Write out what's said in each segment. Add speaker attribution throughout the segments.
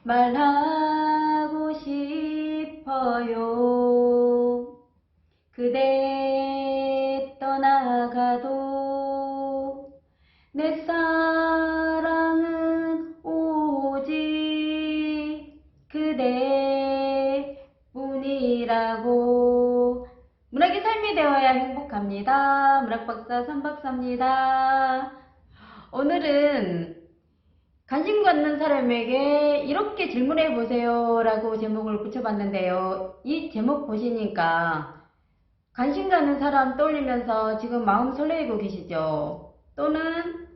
Speaker 1: 말하고 싶어요. 그대 떠나가도 내 사랑은 오직 그대뿐이라고. 문학의 삶이 되어야 행복합니다. 문학박사 선박사입니다. 오늘은 관심 갖는 사람에게 이렇게 질문해 보세요 라고 제목을 붙여봤는데요. 이 제목 보시니까 관심 가는 사람 떠올리면서 지금 마음 설레고 계시죠? 또는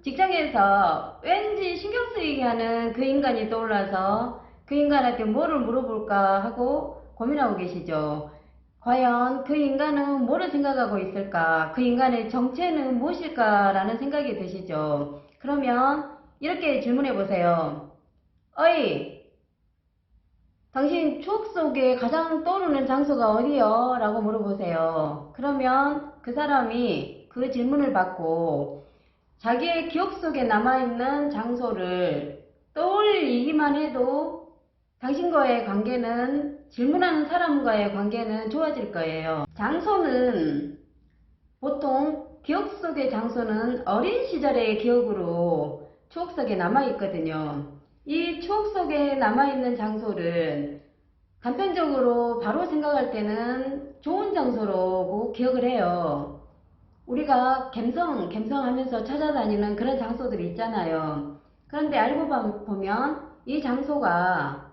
Speaker 1: 직장에서 왠지 신경 쓰이게 하는 그 인간이 떠올라서 그 인간한테 뭐를 물어볼까 하고 고민하고 계시죠? 과연 그 인간은 뭐를 생각하고 있을까? 그 인간의 정체는 무엇일까? 라는 생각이 드시죠? 그러면 이렇게 질문해 보세요. 어이, 당신 추억 속에 가장 떠오르는 장소가 어디요? 라고 물어보세요. 그러면 그 사람이 그 질문을 받고 자기의 기억 속에 남아있는 장소를 떠올리기만 해도 당신과의 관계는, 질문하는 사람과의 관계는 좋아질 거예요. 장소는 보통 기억 속의 장소는 어린 시절의 기억으로 추억 속에 남아있거든요. 이 추억 속에 남아있는 장소를 단편적으로 바로 생각할 때는 좋은 장소로 기억을 해요. 우리가 갬성하면서 찾아다니는 그런 장소들이 있잖아요. 그런데 알고 보면 이 장소가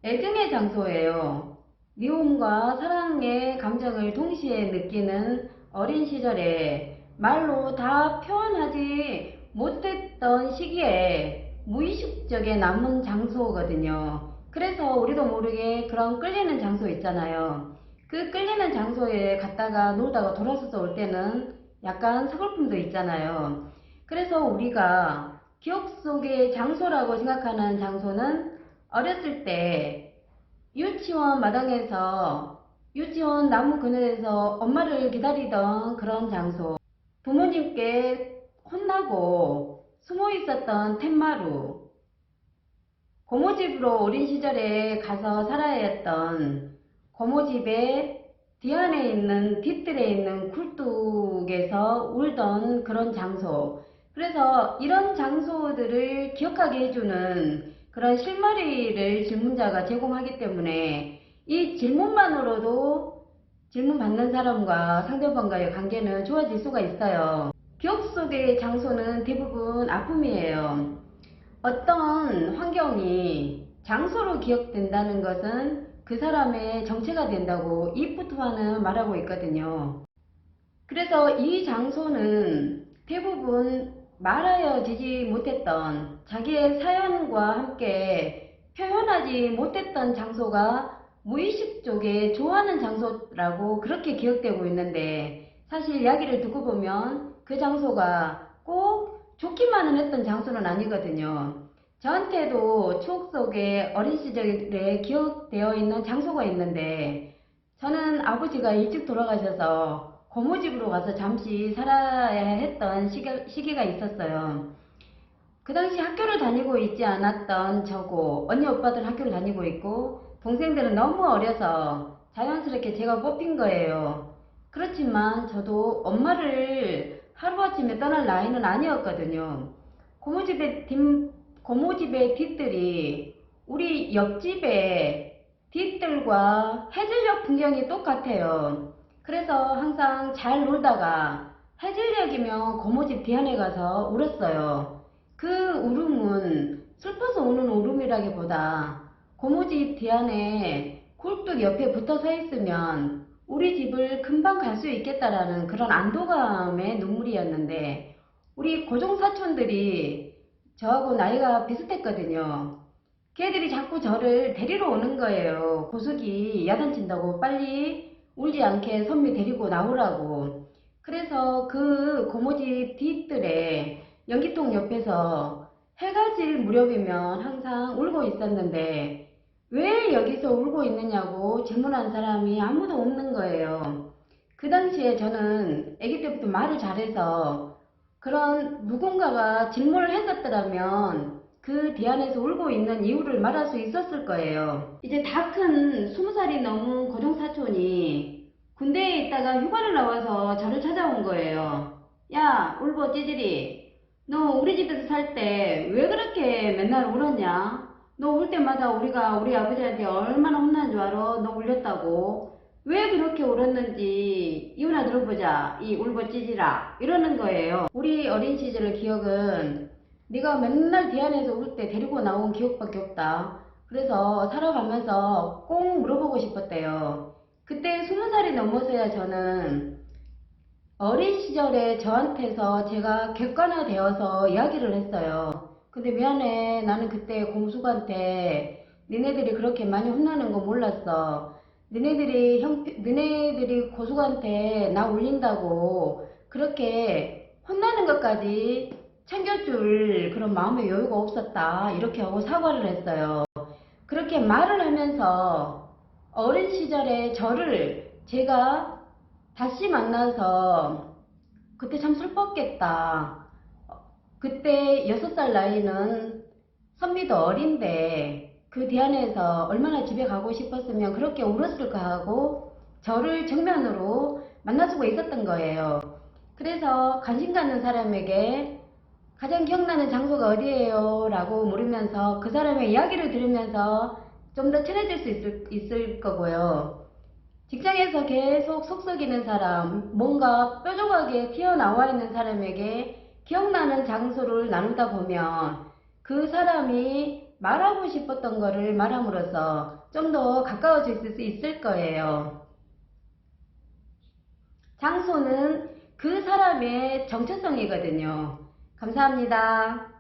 Speaker 1: 애증의 장소예요. 미움과 사랑의 감정을 동시에 느끼는 어린 시절에 말로 다 표현하지 못했던 시기에 무의식적에 남은 장소거든요. 그래서 우리도 모르게 그런 끌리는 장소 있잖아요. 그 끌리는 장소에 갔다가 놀다가 돌아서서 올 때는 약간 서글픔도 있잖아요. 그래서 우리가 기억 속의 장소라고 생각하는 장소는 어렸을 때 유치원 마당에서, 유치원 나무 그늘에서 엄마를 기다리던 그런 장소, 부모님께 혼나고 숨어 있었던 텐마루, 고모집으로 어린 시절에 가서 살아야 했던 고모집의 뒤안에 있는, 뒤뜰에 있는 굴뚝에서 울던 그런 장소. 그래서 이런 장소들을 기억하게 해주는 그런 실마리를 질문자가 제공하기 때문에 이 질문만으로도 질문 받는 사람과 상대방과의 관계는 좋아질 수가 있어요. 기억 속의 장소는 대부분 아픔이에요. 어떤 환경이 장소로 기억된다는 것은 그 사람의 정체가 된다고 이프트만은 말하고 있거든요. 그래서 이 장소는 대부분 말하여지지 못했던 자기의 사연과 함께 표현하지 못했던 장소가 무의식 쪽에 좋아하는 장소라고 그렇게 기억되고 있는데, 사실 이야기를 듣고 보면 그 장소가 꼭 좋기만은 했던 장소는 아니거든요. 저한테도 추억 속에 어린 시절에 기억되어 있는 장소가 있는데, 저는 아버지가 일찍 돌아가셔서 고모집으로 가서 잠시 살아야 했던 시기가 있었어요. 그 당시 학교를 다니고 있지 않았던 저고, 언니 오빠들 학교를 다니고 있고 동생들은 너무 어려서 자연스럽게 제가 뽑힌 거예요. 그렇지만 저도 엄마를 하루아침에 떠날 나이는 아니었거든요. 고모집의 고모집의 뒷뜰이 우리 옆집의 뒷뜰과 해질녘 풍경이 똑같아요. 그래서 항상 잘 놀다가 해질녘이면 고모집 뒤안에 가서 울었어요. 그 울음은 슬퍼서 우는 울음이라기보다 고모집 뒤안에 굴뚝 옆에 붙어 서 있으면 우리 집을 금방 갈 수 있겠다라는 그런 안도감의 눈물이었는데, 우리 고종 사촌들이 저하고 나이가 비슷했거든요. 걔들이 자꾸 저를 데리러 오는 거예요. 고숙이 야단친다고 빨리 울지 않게 선미 데리고 나오라고. 그래서 그 고모집 뒤뜰에 연기통 옆에서 해가 질 무렵이면 항상 울고 있었는데, 왜 여기서 울고 있느냐고 질문한 사람이 아무도 없는 거예요. 그 당시에 저는 아기 때부터 말을 잘해서 그런 누군가가 질문을 했었더라면 그 뒤안에서 울고 있는 이유를 말할 수 있었을 거예요. 이제 다 큰 20살이 넘은 고종사촌이 군대에 있다가 휴가를 나와서 저를 찾아온 거예요. 야, 울보 찌질이, 너 우리 집에서 살 때 왜 그렇게 맨날 울었냐? 너 울 때마다 우리가 우리 아버지한테 얼마나 혼난 줄 알아? 너 울렸다고. 왜 그렇게 울었는지 이유나 들어보자. 이 울보 찌질아. 이러는 거예요. 우리 어린 시절 기억은 네가 맨날 뒤안에서 울 때 데리고 나온 기억밖에 없다. 그래서 살아가면서 꼭 물어보고 싶었대요. 그때 20살이 넘어서야 저는 어린 시절에 저한테서 제가 객관화되어서 이야기를 했어요. 근데 미안해. 나는 그때 공수한테 니네들이 그렇게 많이 혼나는 거 몰랐어. 니네들이 고수한테 나 울린다고 그렇게 혼나는 것까지 챙겨줄 그런 마음의 여유가 없었다. 이렇게 하고 사과를 했어요. 그렇게 말을 하면서 어린 시절에 저를 제가 다시 만나서 그때 참 슬펐겠다. 그때 6살 나이는 선미도 어린데 그 뒤안에서 얼마나 집에 가고 싶었으면 그렇게 울었을까 하고 저를 정면으로 만나주고 있었던 거예요. 그래서 관심 갖는 사람에게 가장 기억나는 장소가 어디예요? 라고 물으면서 그 사람의 이야기를 들으면서 좀 더 친해질 수 있을 거고요. 직장에서 계속 속썩이는 사람, 뭔가 뾰족하게 튀어나와 있는 사람에게 기억나는 장소를 나누다 보면 그 사람이 말하고 싶었던 거를 말함으로써 좀 더 가까워질 수 있을 거예요. 장소는 그 사람의 정체성이거든요. 감사합니다.